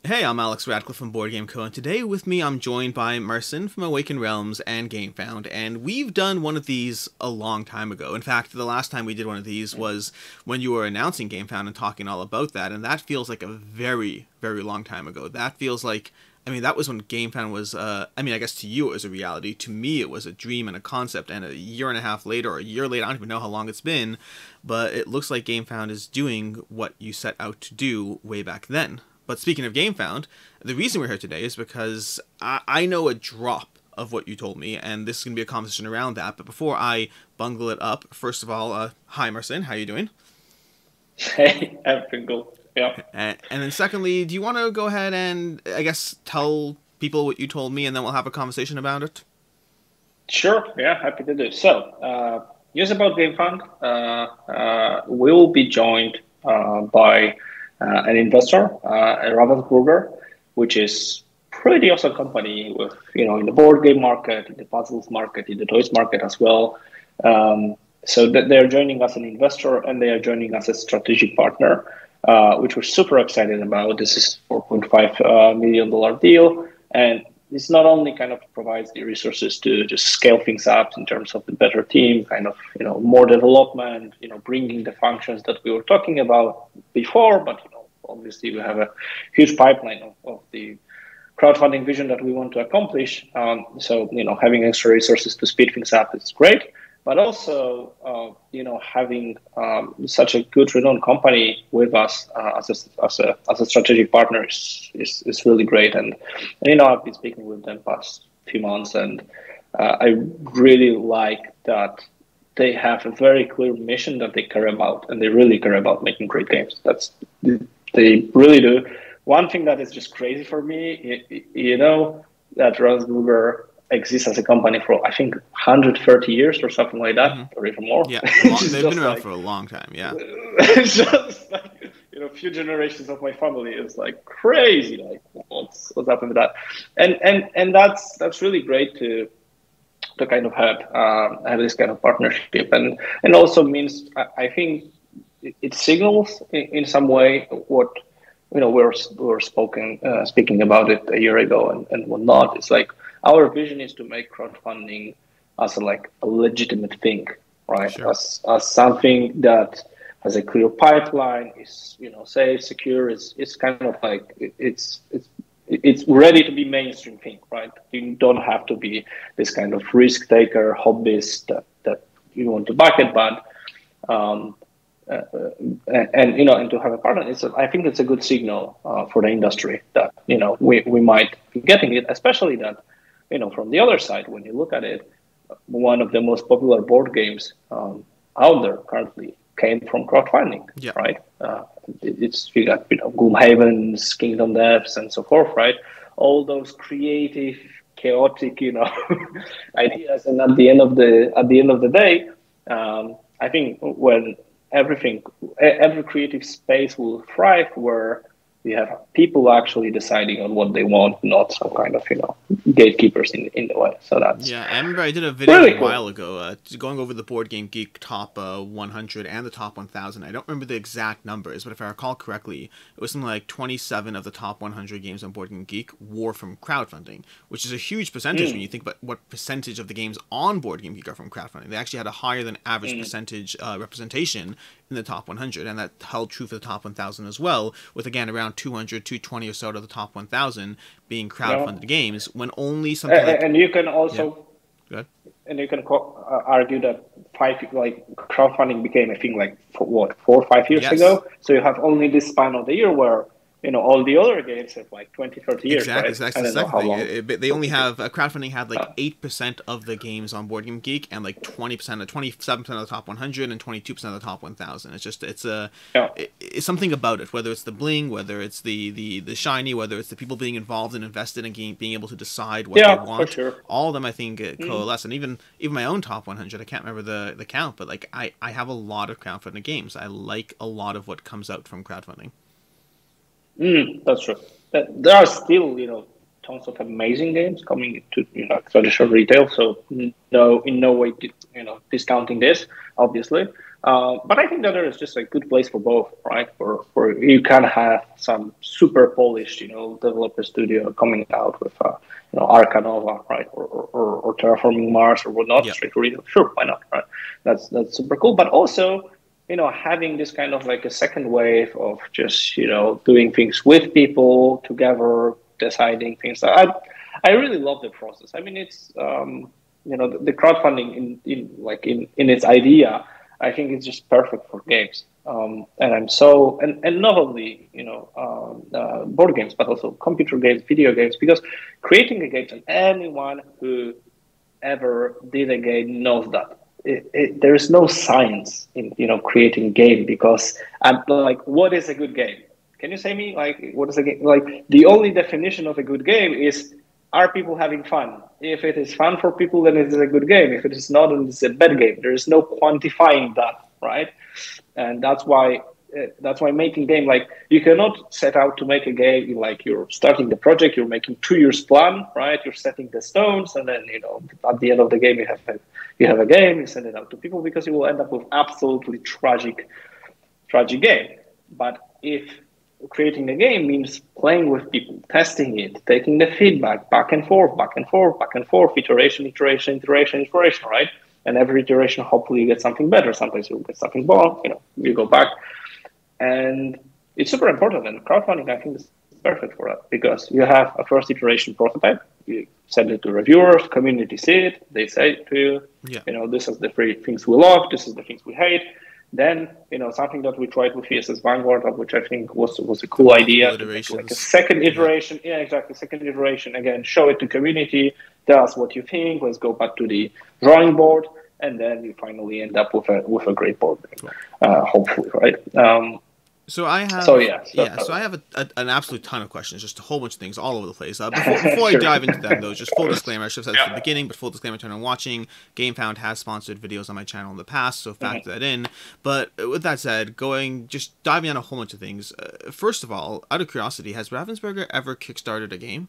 Hey, I'm Alex Radcliffe from Board Game Co. And today with me I'm joined by Marcin from Awakened Realms and Gamefound. And we've done one of these a long time ago. In fact, the last time we did one of these was when you were announcing Gamefound and talking all about that. And that feels like a very, very long time ago. That feels like, that was when Gamefound was, I guess to you it was a reality. To me it was a dream and a concept. And a year and a half later, or a year later, I don't even know how long it's been. But it looks like Gamefound is doing what you set out to do way back then. But speaking of Gamefound, the reason we're here today is because I know a drop of what you told me, and this is going to be a conversation around that. But before I bungle it up, first of all, hi Marcin, how you doing? Hey, everything good. Yeah. And then secondly, do you want to go ahead and, I guess, tell people what you told me, and then we'll have a conversation about it? Sure. Yeah, happy to do. So, news about GameFund. We'll be joined by an investor, Ravensburger, which is pretty awesome company with, in the board game market, in the puzzles market, in the toys market as well. So that they're joining us an investor and they are joining us as strategic partner, which we're super excited about. This is $4.5 million deal. And this not only kind of provides the resources to just scale things up in terms of the better team, kind of, more development, bringing the functions that we were talking about before, but, obviously we have a huge pipeline of the crowdfunding vision that we want to accomplish. So, having extra resources to speed things up is great, but also, having such a good renowned company with us as a strategic partner is really great. And, I've been speaking with them past few months, and I really like that they have a very clear mission that they care about, and they really care about making great games. They really do. One thing that is just crazy for me, that Ravensburger exists as a company for, I think, 130 years or something like that, or even more. Yeah, they've been around for a long time, yeah. It's just like, a few generations of my family is like crazy. Like, what's happened with that? And that's really great to kind of have this kind of partnership, and also means I think it signals in some way what we were speaking about it a year ago and whatnot. It's like our vision is to make crowdfunding as a legitimate thing, right? Sure. As something that has a clear pipeline, is safe, secure. It's kind of like it's ready to be mainstream thing, right? You don't have to be this kind of risk taker, hobbyist that you want to back it, but and to have a partner, I think it's a good signal for the industry that we might be getting it, especially that from the other side, when you look at it, one of the most popular board games out there currently came from crowdfunding, Yeah. right? You got Gloomhaven's, Kingdom Depths, and so forth, right? All those creative, chaotic, ideas, and at the end of the day, I think when every creative space will thrive where you have people actually deciding on what they want, not some kind of gatekeepers in the way. So that's Yeah, I remember I did a video really a cool. while ago going over the Board Game Geek top 100 and the top 1000. I don't remember the exact numbers, but if I recall correctly, it was something like 27 of the top 100 games on Board Game Geek were from crowdfunding, which is a huge percentage when you think about what percentage of the games on Board Game Geek are from crowdfunding. They actually had a higher than average percentage representation in the top 100, and that held true for the top 1000 as well, with again around 200, 220 or so out of the top 1000 being Yeah. crowdfunded games, when only something like... And you can Yeah, also go ahead. and you can argue that crowdfunding became a thing like for what 4 or 5 years Yes. ago. So you have only this span of the year where all the other games have like 20, 30 years, Exactly, right? so that's I the don't know second how thing. long. They only have crowdfunding had like 8% of the games on Board Game Geek, and like 20%, 27% of the top 100, and 22% of the top 1000. Yeah. It's something about it. Whether it's the bling, whether it's the shiny, whether it's the people being involved and invested and being able to decide what they Yeah, for want. sure. All of them, I think, coalesce. And even my own top 100, I can't remember the count, but like I have a lot of crowdfunding games. I like a lot of what comes out from crowdfunding. That's true. There are still, tons of amazing games coming to traditional retail. So no, in no way, discounting this, obviously. But I think that there is just a good place for both, right? For you can have some super polished, developer studio coming out with, Arcanova, right, or Terraforming Mars or whatnot, Yeah. straight to retail. Sure, why not, right? That's super cool. But also, having this kind of like a second wave of just, doing things with people together, deciding things. I really love the process. I mean, it's the crowdfunding in its idea. I think it's just perfect for games. And I'm so and not only board games, but also computer games, video games, because creating a game, and anyone who ever did a game knows that there is no science in creating a game, because I'm like, what is a good game? Can you say me like what is a game? Like the only definition of a good game is, are people having fun? If it is fun for people, then it is a good game. If it is not, then it's a bad game. There is no quantifying that, right? And that's why making game, like, you cannot set out to make a game like you're starting the project, you're making 2 years plan, right? You're setting the stones, and then at the end of the game you have a game, you send it out to people, because you will end up with absolutely tragic game. But if creating a game means playing with people, testing it, taking the feedback, back and forth, iteration, right? And every iteration, hopefully you get something better. Sometimes you'll get something wrong, you go back. And it's super important. And crowdfunding, I think, is perfect for that, because you have a first iteration prototype, you send it to reviewers, community see it, they say to you, this is the three things we love, this is the things we hate. Then, something that we tried with VSS Vanguard, which I think was a cool idea. Like a second iteration. Yeah, exactly. Second iteration. Again, show it to community. Tell us what you think. Let's go back to the drawing board. And then you finally end up with a great board game, hopefully, right? So I have, so I have an absolute ton of questions, just a whole bunch of things all over the place. Before I dive into them, though, just full disclaimer, I should have said this at the beginning, but full disclaimer to anyone watching, Gamefound has sponsored videos on my channel in the past, so factor that in. But with that said, just diving on a whole bunch of things. First of all, out of curiosity, has Ravensburger ever kickstarted a game?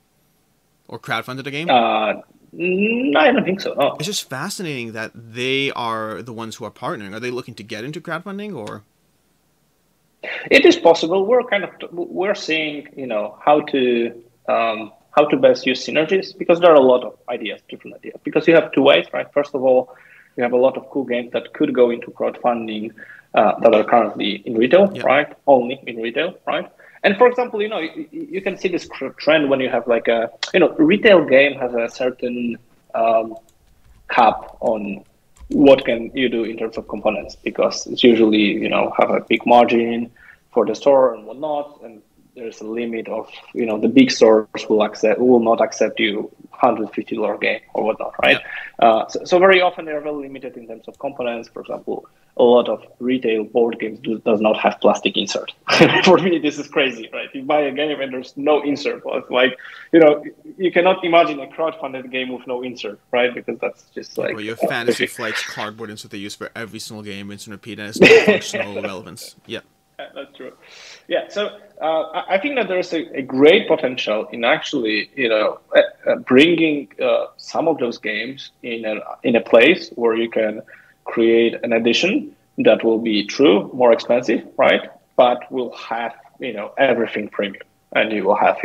Or crowdfunded a game? No, I don't think so, no. It's just fascinating that they are the ones who are partnering. Are they looking to get into crowdfunding, or...? It is possible. We're seeing, how to best use Synergies, because there are a lot of different ideas. Because you have two ways, right? First of all, you have a lot of cool games that could go into crowdfunding that are currently in retail, right? Only in retail, right? And for example, you can see this trend when you have like a, retail game has a certain cap on what can you do in terms of components, because it's usually, have a big margin for the store and whatnot, and there's a limit of, the big stores will not accept you $150 game or whatnot, right? So very often they're very limited in terms of components. For example, a lot of retail board games does not have plastic insert. For me, this is crazy, right? You buy a game and there's no insert. Well, it's like, you cannot imagine a crowdfunded game with no insert, right? Because that's just like... Well, you have Fantasy Flight's cardboard insert they use for every single game, instant repeat, and it's no functional relevance. Yeah. That's true. Yeah, so I think that there's a great potential in actually, bringing some of those games in a place where you can create an edition that will be more expensive, right? But will have, everything premium, and you will have,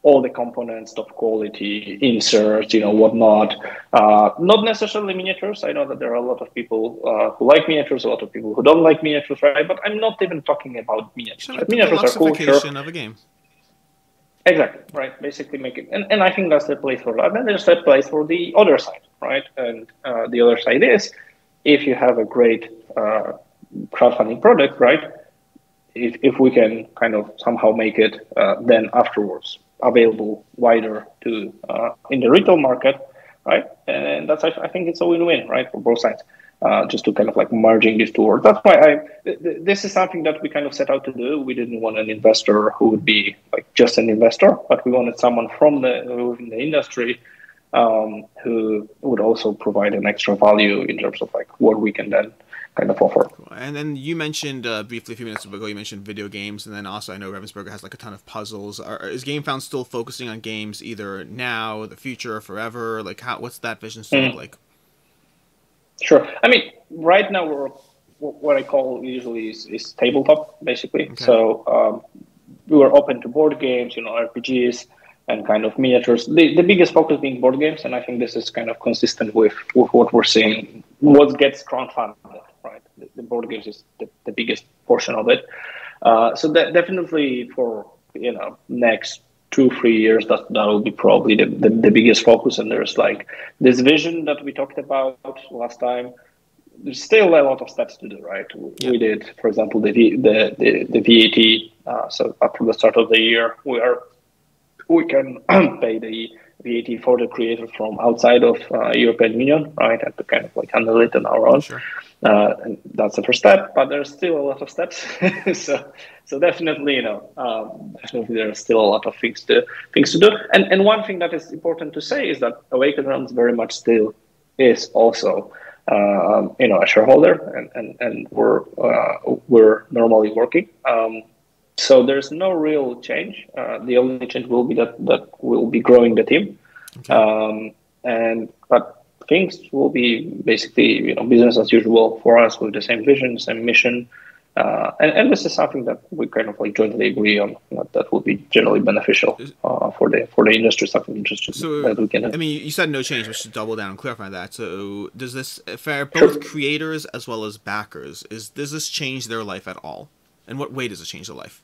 all the components, top quality, inserts, whatnot. Not necessarily miniatures. I know that there are a lot of people who like miniatures, a lot of people who don't like miniatures, right? But I'm not even talking about miniatures. So miniatures are cool. Sure. Of a game. Exactly, right? Basically make it. And I think that's the place for that. And there's a place for the other side, right? And the other side is, if you have a great crowdfunding product, right? If we can kind of somehow make it then afterwards available wider to in the retail market, right? And that's, I think it's a win-win, right, for both sides. Just to kind of like merging these two worlds. That's why this is something that we kind of set out to do. We didn't want an investor who would be like just an investor, but we wanted someone from within the industry who would also provide an extra value in terms of like what we can then kind of offer. And then you mentioned briefly a few minutes ago, you mentioned video games, and then also I know Ravensburger has like a ton of puzzles. Is Gamefound still focusing on games either now, the future, or forever? Like, what's that vision still look like? Sure. I mean, right now we're what I call usually is tabletop, basically. Okay. So we were open to board games, RPGs and kind of miniatures. The biggest focus being board games, and I think this is kind of consistent with what we're seeing. What gets crowdfunded, right? The board games is the biggest portion of it. So that definitely for next 2-3 years that will be probably the biggest focus. And there's like this vision that we talked about last time. There's still a lot of steps to do, right? Yeah. We did, for example, the VAT. So up from the start of the year, we can pay the VAT for the creators from outside of European Union, right? And to kind of like handle it on our own. Sure. And that's the first step, but there's still a lot of steps. so definitely, definitely there are still a lot of things to do. And one thing that is important to say is that Awaken Realms very much still is also a shareholder, and we're normally working. So there's no real change. The only change will be that we'll be growing the team, Okay. but things will be basically business as usual for us with the same vision, same mission, and this is something that we kind of like jointly agree on that will be generally beneficial for the industry. Something interesting that we can. I mean, you said no change. We should double down and clarify that. So does this for both creators as well as backers? Does this change their life at all? In what way does it change their life?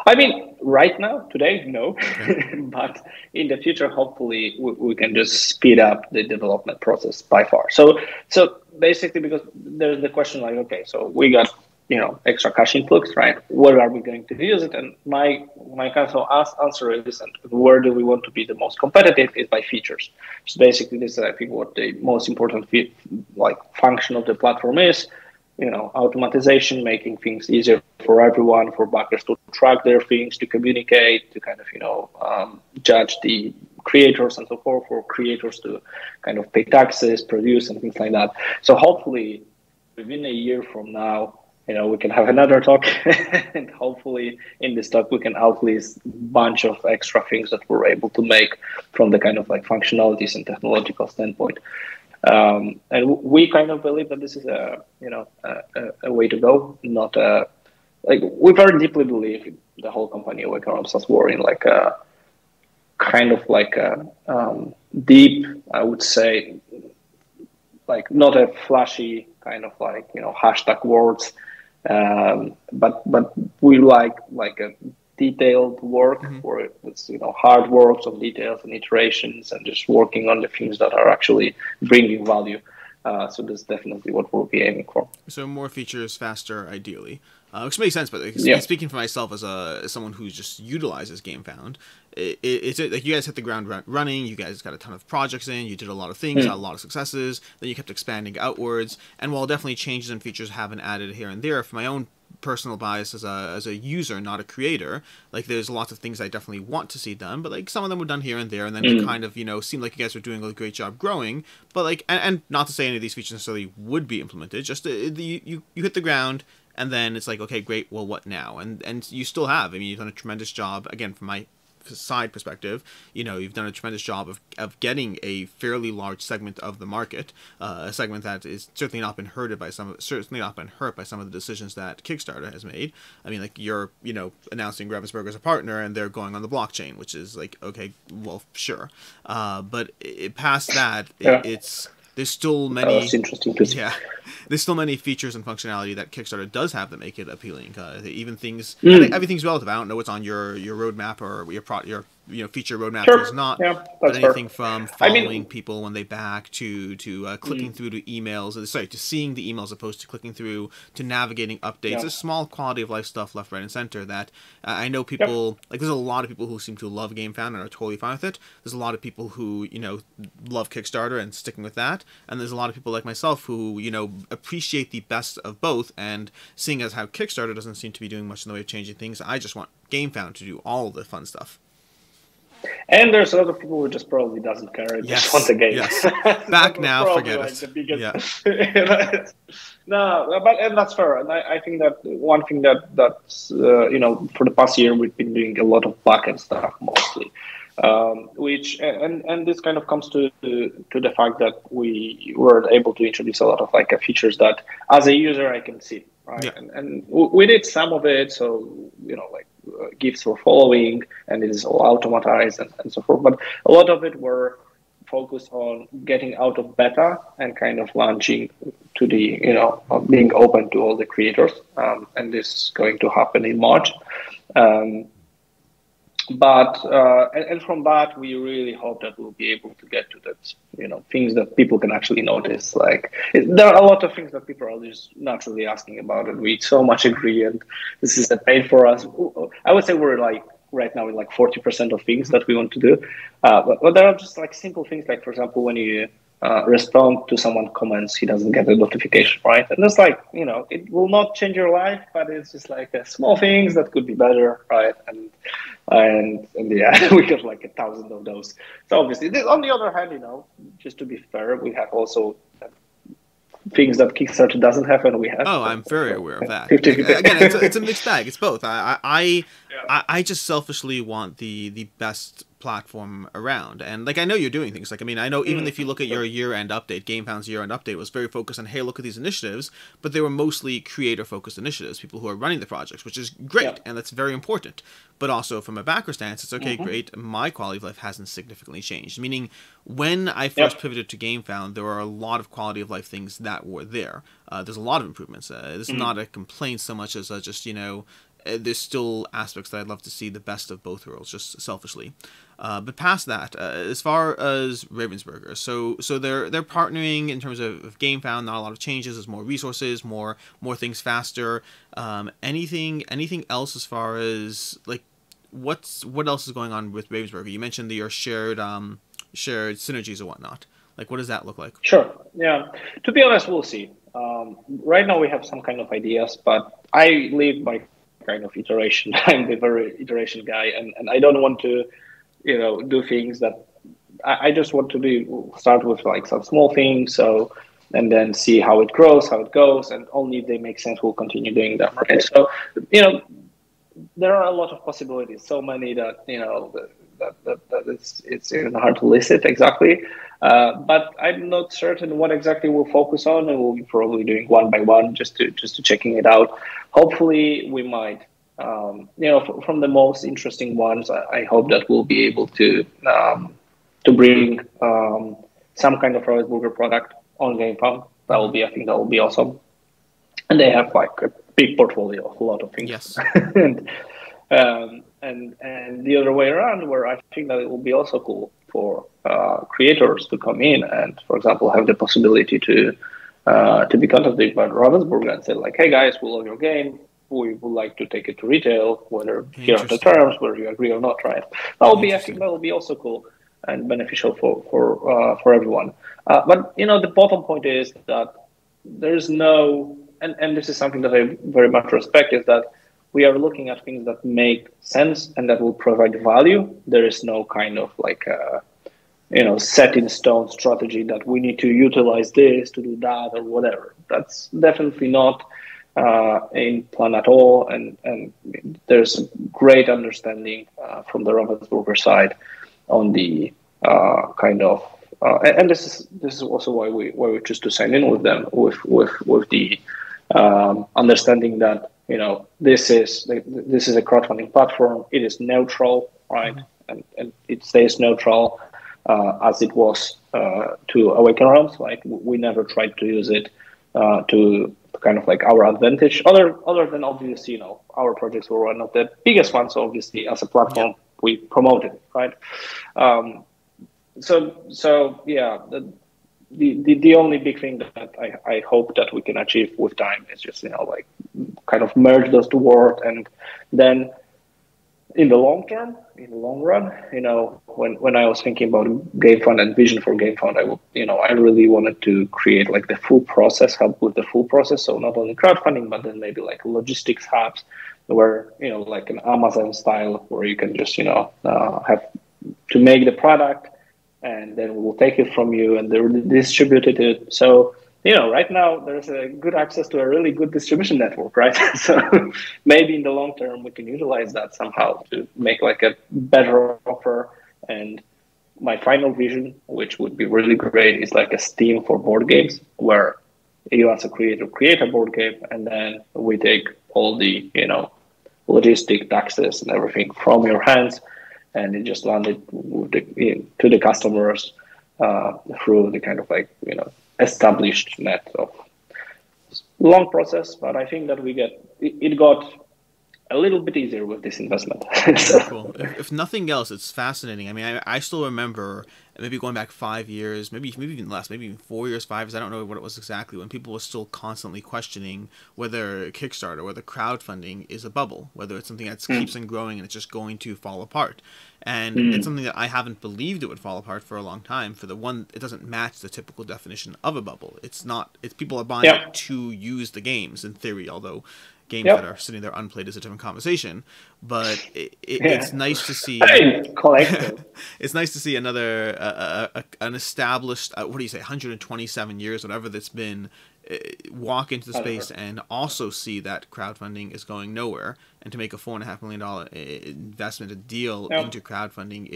I mean, right now, today, no. Okay. But in the future, hopefully, we can just speed up the development process by far. So basically, because there's the question like, okay, so we got extra cash influx, right? Where are we going to use it? And my kind of answer is, and where do we want to be the most competitive is by features. So basically, this is I think what the most important function of the platform is. Automatization, making things easier for everyone, for backers to track their things, to communicate, to kind of, judge the creators and so forth, for creators to kind of pay taxes, produce, and things like that. So hopefully within a year from now, we can have another talk and hopefully in this talk we can outlist a bunch of extra things that we're able to make from the kind of like functionalities and technological standpoint. And we kind of believe that this is a way to go, not we very deeply believe the whole company Awaken Realms as we're in like a kind of like a deep, I would say, like not a flashy kind of like hashtag words, but we like a detailed work where it's hard work of details and iterations and just working on the things that are actually bringing value. So that's definitely what we'll be aiming for. So more features, faster, ideally, which makes sense. But speaking for myself as someone who just utilizes Gamefound, it's like you guys hit the ground running. You guys got a ton of projects in. You did a lot of things, had a lot of successes. Then you kept expanding outwards. And while definitely changes and features have been added here and there, for my own personal bias as a user, not a creator, like there's lots of things I definitely want to see done, but like some of them were done here and there, and then it kind of seemed like you guys were doing a great job growing, but like and not to say any of these features necessarily would be implemented, just you hit the ground and then it's like, okay, great, well, what now? And you still have, I mean, you've done a tremendous job, again, from my side perspective, you've done a tremendous job of getting a fairly large segment of the market, a segment that is certainly not been hurt by some of the decisions that Kickstarter has made. I mean, like you're announcing Ravensburger as a partner and they're going on the blockchain, which is like, okay, well, sure, but past that, there's still many. That's interesting to see. Yeah, there's still many features and functionality that Kickstarter does have that make it appealing. Even things, everything's relative. I don't know what's on your roadmap or your feature roadmap is not. Yeah, but anything from following people when they back to clicking through to emails, to seeing the emails opposed to clicking through, to navigating updates. There's small quality of life stuff left, right, and center that I know people like. There's a lot of people who seem to love Gamefound and are totally fine with it. There's a lot of people who love Kickstarter and sticking with that, and there's a lot of people like myself who appreciate the best of both. And seeing as how Kickstarter doesn't seem to be doing much in the way of changing things, I just want Gamefound to do all the fun stuff. And there's a lot of people who just probably doesn't care. Just want the game. Yes. Back now, forget like it. The biggest... No, but that's fair. And I think that one thing that's for the past year we've been doing a lot of backend stuff mostly. Which and this kind of comes to the fact that we were able to introduce a lot of like features that as a user I can see, right? Yeah. And we did some of it, so like gifts for following, and it is all automatized and so forth. But a lot of it were focused on getting out of beta and kind of launching to the being open to all the creators, and this is going to happen in March. But and from that, we really hope that we'll be able to get to that, things that people can actually notice. Like there are a lot of things that people are just naturally asking about, and we so much agree. And this is a pain for us. I would say we're like right now in like 40% of things that we want to do, but there are just like simple things. Like for example, when you respond to someone comments, he doesn't get a notification, right? And it's like, it will not change your life, but it's just like small things that could be better, right? And yeah, we have like 1,000 of those. So obviously, on the other hand, just to be fair, we have also things that Kickstarter doesn't have, and we have. Oh, I'm very aware of that. 50. Again, it's a mixed bag. It's both. I just selfishly want the best platform around, and like I know you're doing things. Like I know even if you look at your year-end update, Gamefound's year-end update was very focused on, hey, look at these initiatives, but they were mostly creator-focused initiatives, people who are running the projects, which is great, and that's very important. But also from a backer stance, it's okay, great. My quality of life hasn't significantly changed. Meaning, when I first pivoted to Gamefound, there were a lot of quality of life things that were there. There's a lot of improvements. This is not a complaint so much as just there's still aspects that I'd love to see the best of both worlds, just selfishly. But past that, as far as Ravensburger, so they're partnering in terms of Gamefound. Not a lot of changes. There's more resources, more things faster. Anything else as far as like what else is going on with Ravensburger? You mentioned your shared synergies and whatnot. Like, what does that look like? Sure. Yeah. To be honest, we'll see. Right now we have some kind of ideas, but I live by kind of iteration. I'm the very iteration guy, and I don't want to, do things that I just want to start with like some small things. And then see how it grows, how it goes, and only if they make sense, we'll continue doing them. Right. So, there are a lot of possibilities, so many that, that it's even hard to list it exactly. But I'm not certain what exactly we'll focus on, and we'll be probably doing one by one, just to checking it out. Hopefully, we might, from the most interesting ones, I hope that we'll be able to bring some kind of Ravensburger product on Gamefound. I think that will be awesome. And they have like a big portfolio of a lot of things. Yes. and the other way around, where I think that it will be also cool for creators to come in and, for example, have the possibility to be contacted by Ravensburger and say like, hey guys, we love your game. We would like to take it to retail, whether here are the terms, whether you agree or not, right? I think that will be also cool and beneficial for everyone. But the bottom point is that there's no, and this is something that I very much respect, is that we are looking at things that make sense and that will provide value. There is no kind of like set in stone strategy that we need to utilize this to do that or whatever. That's definitely not in plan at all. And there's great understanding from the Ravensburger side on the kind of and this is also why we choose to sign in with them with the understanding that this is a crowdfunding platform. It is neutral, right? And it stays neutral as it was to Awaken Realms. Like we never tried to use it to kind of like our advantage. Other than obviously our projects were one of the biggest ones. So obviously as a platform we promoted it, right? So yeah, the only big thing that I hope that we can achieve with time is just like kind of merge those two worlds, and then in the long run, when I was thinking about Gamefound and vision for Gamefound, I really wanted to create like the full process, help with the full process. So not only crowdfunding, but then maybe like logistics hubs where like an Amazon style, where you can just have to make the product, and then we'll take it from you and they'll distribute it. So, right now there's a good access to a really good distribution network, right? So maybe in the long term, we can utilize that somehow to make like a better offer And my final vision, which would be really great, is like a Steam for board games, where you as a creator create a board game, and then we take all the logistic taxes and everything from your hands, and it just landed to the customers through the kind of like established net of long process. But I think that it got a little bit easier with this investment. So. Cool. If nothing else, it's fascinating. I mean, I still remember, maybe going back 5 years, maybe even less, maybe even 4 years, 5 years, I don't know what it was exactly, when people were still constantly questioning whether Kickstarter, whether crowdfunding is a bubble, whether it's something that keeps on growing and it's just going to fall apart. And it's something that I haven't believed it would fall apart for a long time. For the one, it doesn't match the typical definition of a bubble. It's not, people are buying it to use the games, in theory, although games that are sitting there unplayed is a different conversation. But it's nice to see. It's nice to see another an established 127 years, whatever that's been, walk into the space and also see that crowdfunding is going nowhere, and to make a $4.5 million investment, a deal into crowdfunding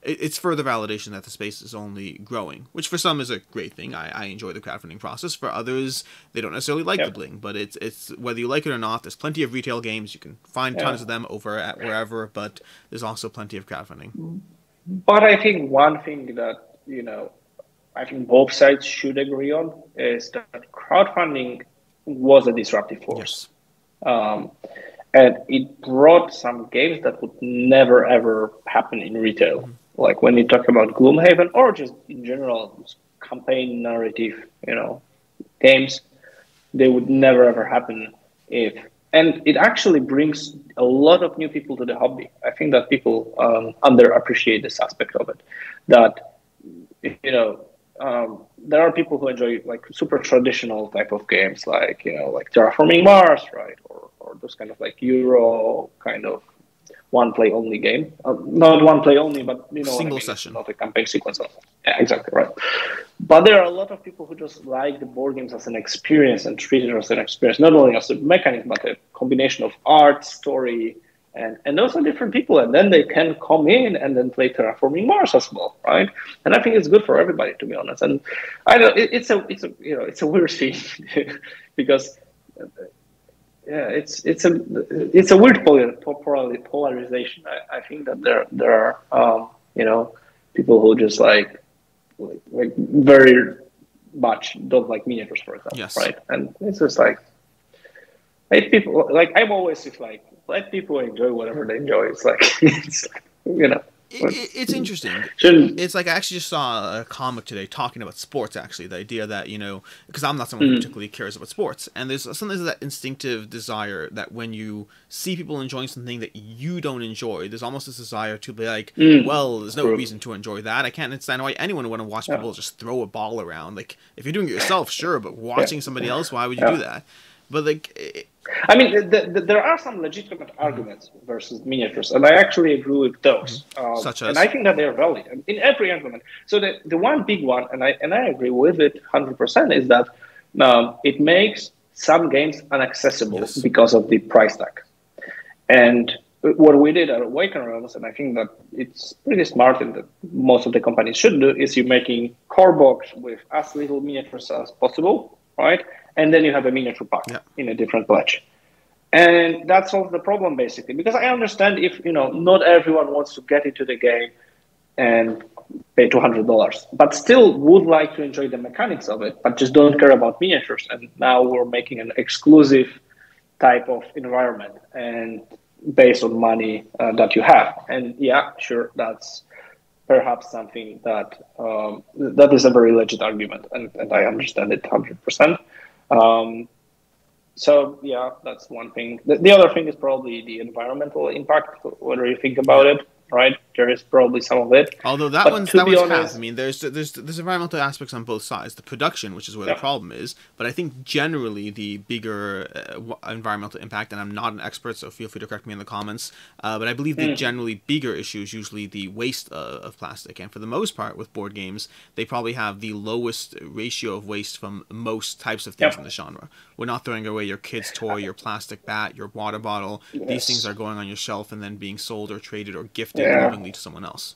it's further validation that the space is only growing, which for some is a great thing. I enjoy the crowdfunding process. For others, they don't necessarily like the bling, but it's whether you like it or not, there's plenty of retail games. You can find tons of them over at wherever, but there's also plenty of crowdfunding. But I think one thing that, I think both sides should agree on is that crowdfunding was a disruptive force. Yes. And it brought some games that would never, ever happen in retail. Like when you talk about Gloomhaven, or just in general, campaign narrative, games, they would never, ever happen and it actually brings a lot of new people to the hobby. I think that people underappreciate this aspect of it. That, there are people who enjoy like super traditional type of games, like Terraforming Mars, right? Or those kind of like Euro kind of one play only game. Not one play only, but single session, not a campaign sequence. Yeah, exactly right. But there are a lot of people who just like the board games as an experience and treat it as an experience, not only as a mechanism, but a combination of art, story, and those are different people. And then they can come in and then play Terraforming Mars as well, right? And I think it's good for everybody, to be honest. And I know it's a weird thing because. It's a weird polarization. I think that there are people who just like very much don't like miniatures, for example, right? And it's just like people like I'm always just like let people enjoy whatever they enjoy. It's like It's interesting. It's like I actually just saw a comic today talking about sports, actually. The idea that, because I'm not someone who particularly cares about sports. And there's sometimes that instinctive desire that when you see people enjoying something that you don't enjoy, there's almost this desire to be like, well, there's no reason to enjoy that. I can't understand why anyone would want to watch people just throw a ball around. Like, if you're doing it yourself, sure, but watching somebody else, why would you do that? But like... I mean, there are some legitimate arguments versus miniatures, and I actually agree with those. Such as? And I think that they're valid in every argument. So the one big one, and I agree with it 100%, is that it makes some games inaccessible because of the price tag. And what we did at Awaken Realms, and I think that it's pretty smart and that most of the companies should do, is you're making core box with as little miniatures as possible, right? And then you have a miniature pack in a different pledge. And that solves the problem, basically. Because I understand if, not everyone wants to get into the game and pay $200, but still would like to enjoy the mechanics of it, but just don't care about miniatures. And now we're making an exclusive type of environment and based on money that you have. And yeah, sure, that's perhaps something that that is a very legit argument, and I understand it 100%. So yeah, that's one thing. The other thing is probably the environmental impact, whether you think about it, right? There is probably some of it. Although that one's half. I mean, there's environmental aspects on both sides. The production, which is where the problem is, but I think generally the bigger environmental impact, and I'm not an expert, so feel free to correct me in the comments, but I believe the generally bigger issue is usually the waste of plastic. And for the most part, with board games, they probably have the lowest ratio of waste from most types of things in the genre. We're not throwing away your kid's toy, your plastic bat, your water bottle. These things are going on your shelf and then being sold or traded or gifted lovingly to someone else.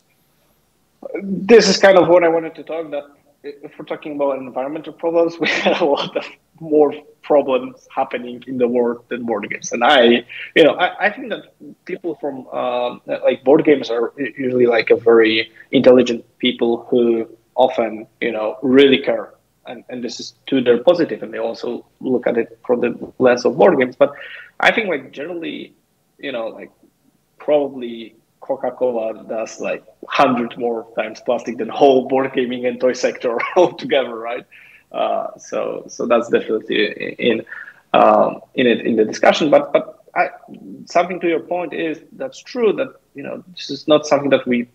This is kind of what I wanted to talk. That if we're talking about environmental problems, we had a lot of more problems happening in the world than board games. And I think that people from like board games are usually like a very intelligent people who often really care, and this is to their positive, and they also look at it from the lens of board games. But I think like generally, like probably Coca-Cola does like 100 more times plastic than whole board gaming and toy sector altogether, right? So that's definitely in the discussion. But something to your point is that's true that this is not something that we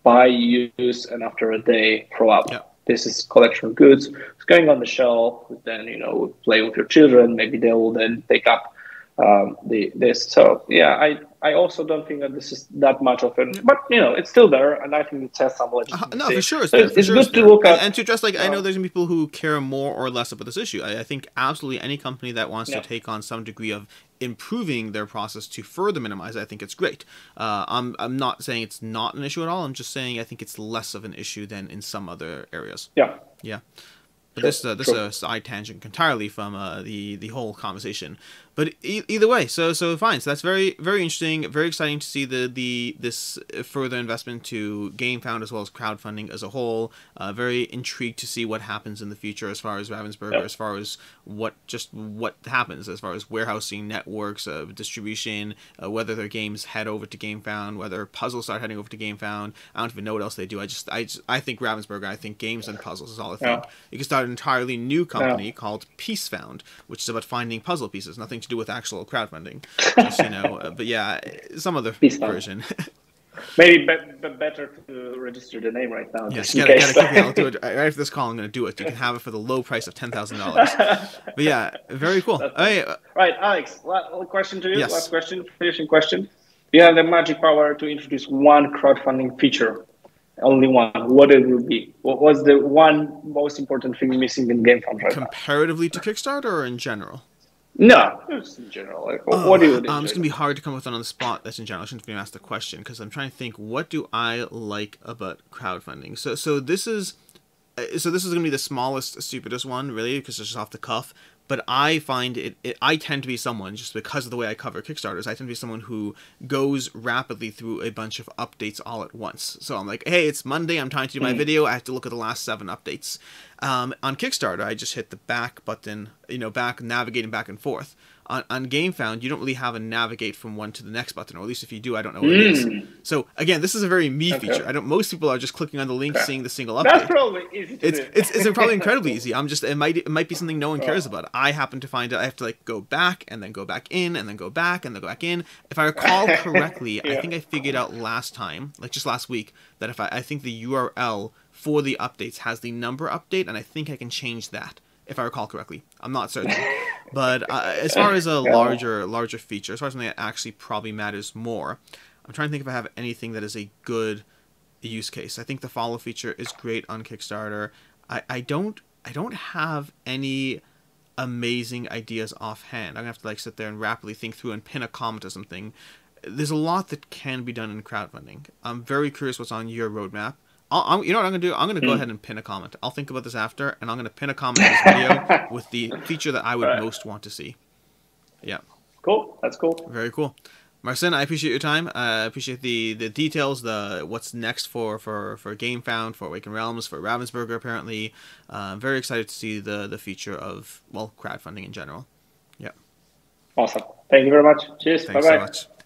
buy, use, and after a day throw out. Yeah. This is collection of goods. It's going on the shelf. Then play with your children. Maybe they will then take up this. So yeah, I also don't think that this is that much of it, but it's still there, and I think it has some legitimacy. No, for sure it's there. It's good to look at, and to address, like, I know there's some people who care more or less about this issue. I think absolutely any company that wants to take on some degree of improving their process to further minimize it, I think it's great. I'm not saying it's not an issue at all. I'm just saying I think it's less of an issue than in some other areas. Yeah. But this is a side tangent entirely from the whole conversation. But either way, so fine. So that's very, very interesting, very exciting to see this further investment to Gamefound as well as crowdfunding as a whole. Very intrigued to see what happens in the future as far as Ravensburger, as far as what happens as far as warehousing networks, distribution, whether their games head over to Gamefound, whether puzzles start heading over to Gamefound. I don't even know what else they do. I think Ravensburger. I think games and puzzles is all I think. You can start an entirely new company called Peacefound, which is about finding puzzle pieces. Nothing to do with actual crowdfunding, just, but yeah, some other version. Maybe better to register the name right now. Yes, yeah, I'll do it right after this call. I'm going to do it. You can have it for the low price of $10,000. But yeah, very cool. Right, Alex. Last question to you. Yes. Last question. Finishing question. You have the magic power to introduce one crowdfunding feature. Only one. What it will be? What was the one most important thing missing in Gamefound right now? Comparatively to Kickstarter or in general? No, just in general. Like, what do you? It's going to be hard to come with one on the spot. That's in general. I shouldn't even ask the question because I'm trying to think. What do I like about crowdfunding? So this is going to be the smallest, stupidest one, really, because it's just off the cuff. But I find I tend to be someone, just because of the way I cover Kickstarters, I tend to be someone who goes rapidly through a bunch of updates all at once. So I'm like, hey, it's Monday, I'm trying to do my video, I have to look at the last 7 updates. On Kickstarter, I just hit the back button, navigating back and forth. On Gamefound, you don't really have a navigate from one to the next button, or at least if you do, I don't know what it is. So again, this is a very me feature. Most people are just clicking on the link, seeing the single update. That's probably easy to do. It's probably incredibly easy. It might be something no one cares about. I happen to find out I have to like go back and then go back in and then go back and then go back in. If I recall correctly, I think I figured out last time, like just last week, that if I think the URL for the updates has the number update, and I think I can change that. If I recall correctly. I'm not certain. But as far as a larger feature, as far as something that actually probably matters more, I'm trying to think if I have anything that is a good use case. I think the follow feature is great on Kickstarter. I don't have any amazing ideas offhand. I'm going to have to like sit there and rapidly think through and pin a comment or something. There's a lot that can be done in crowdfunding. I'm very curious what's on your roadmap. You know what I'm going to do? I'm going to go ahead and pin a comment. I'll think about this after, and I'm going to pin a comment in this video with the feature that I would most want to see. Yeah. Cool. That's cool. Very cool. Marcin, I appreciate your time. I appreciate the details, what's next for Gamefound, for Awakened Realms, for Ravensburger, apparently. I'm very excited to see the future of, crowdfunding in general. Yeah. Awesome. Thank you very much. Cheers. Thanks Bye-bye. so much.